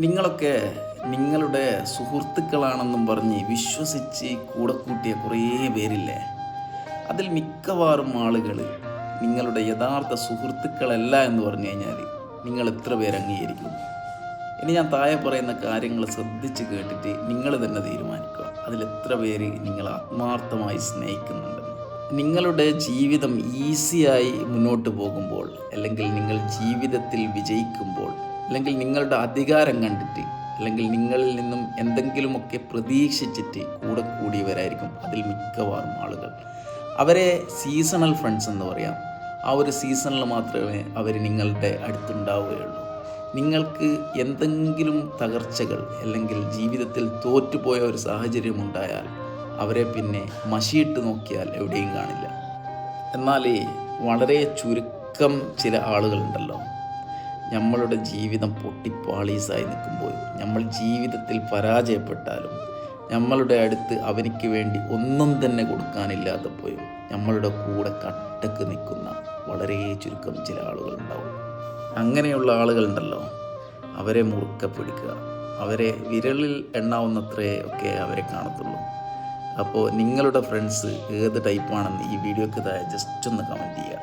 നിങ്ങളൊക്കെ നിങ്ങളുടെ സുഹൃത്തുക്കളാണെന്നും പറഞ്ഞ് വിശ്വസിച്ച് കൂടെ കൂട്ടിയ കുറേ പേരില്ലേ? അതിൽ മിക്കവാറും ആളുകൾ നിങ്ങളുടെ യഥാർത്ഥ സുഹൃത്തുക്കളല്ല എന്ന് പറഞ്ഞു കഴിഞ്ഞാൽ നിങ്ങൾ എത്ര പേര് അംഗീകരിക്കും? ഇനി ഞാൻ താഴെ പറയുന്ന കാര്യങ്ങൾ ശ്രദ്ധിച്ച് കേട്ടിട്ട് നിങ്ങൾ തന്നെ തീരുമാനിക്കുക, അതിലെത്ര പേര് നിങ്ങൾ ആത്മാർത്ഥമായി സ്നേഹിക്കുന്നുണ്ടെന്ന്. നിങ്ങളുടെ ജീവിതം ഈസിയായി മുന്നോട്ട് പോകുമ്പോൾ, അല്ലെങ്കിൽ നിങ്ങൾ ജീവിതത്തിൽ വിജയിക്കുമ്പോൾ, അല്ലെങ്കിൽ നിങ്ങളുടെ അധികാരം കണ്ടിട്ട്, അല്ലെങ്കിൽ നിങ്ങളിൽ നിന്നും എന്തെങ്കിലുമൊക്കെ പ്രതീക്ഷിച്ചിട്ട് കൂടെ കൂടിയവരായിരിക്കും അതിൽ മിക്കവാറും ആളുകൾ. അവരെ സീസണൽ ഫ്രണ്ട്സ് എന്ന് പറയാം. ആ ഒരു സീസണിൽ മാത്രമേ അവർ നിങ്ങളുടെ അടുത്തുണ്ടാവുകയുള്ളൂ. നിങ്ങൾക്ക് എന്തെങ്കിലും തകർച്ചകൾ അല്ലെങ്കിൽ ജീവിതത്തിൽ തോറ്റുപോയ ഒരു സാഹചര്യം ഉണ്ടായാൽ അവരെ പിന്നെ മഷിയിട്ട് നോക്കിയാൽ എവിടെയും കാണില്ല. എന്നാൽ വളരെ ചുരുക്കം ചില ആളുകളുണ്ടല്ലോ, നമ്മളുടെ ജീവിതം പൊട്ടിപ്പാളീസായി നിൽക്കുമ്പോൾ, നമ്മൾ ജീവിതത്തിൽ പരാജയപ്പെട്ടാലും നമ്മളുടെ അടുത്ത് അവനിക്ക് വേണ്ടി ഒന്നും തന്നെ കൊടുക്കാനില്ലാത്തപ്പോഴും നമ്മളുടെ കൂടെ കട്ടക്ക് നിൽക്കുന്ന വളരെ ചുരുക്കം ചില ആളുകളുണ്ടാവും. അങ്ങനെയുള്ള ആളുകളുണ്ടല്ലോ, അവരെ മുറുക്കെ പിടിക്കുക. അവരെ വിരലിൽ എണ്ണാവുന്നത്രേ ഒക്കെ അവരെ കാണത്തുള്ളൂ. അപ്പോൾ നിങ്ങളുടെ ഫ്രണ്ട്സ് ഏത് ടൈപ്പാണെന്ന് ഈ വീഡിയോക്ക് താഴെ ജസ്റ്റ് ഒന്ന് കമൻറ്റ് ചെയ്യുക.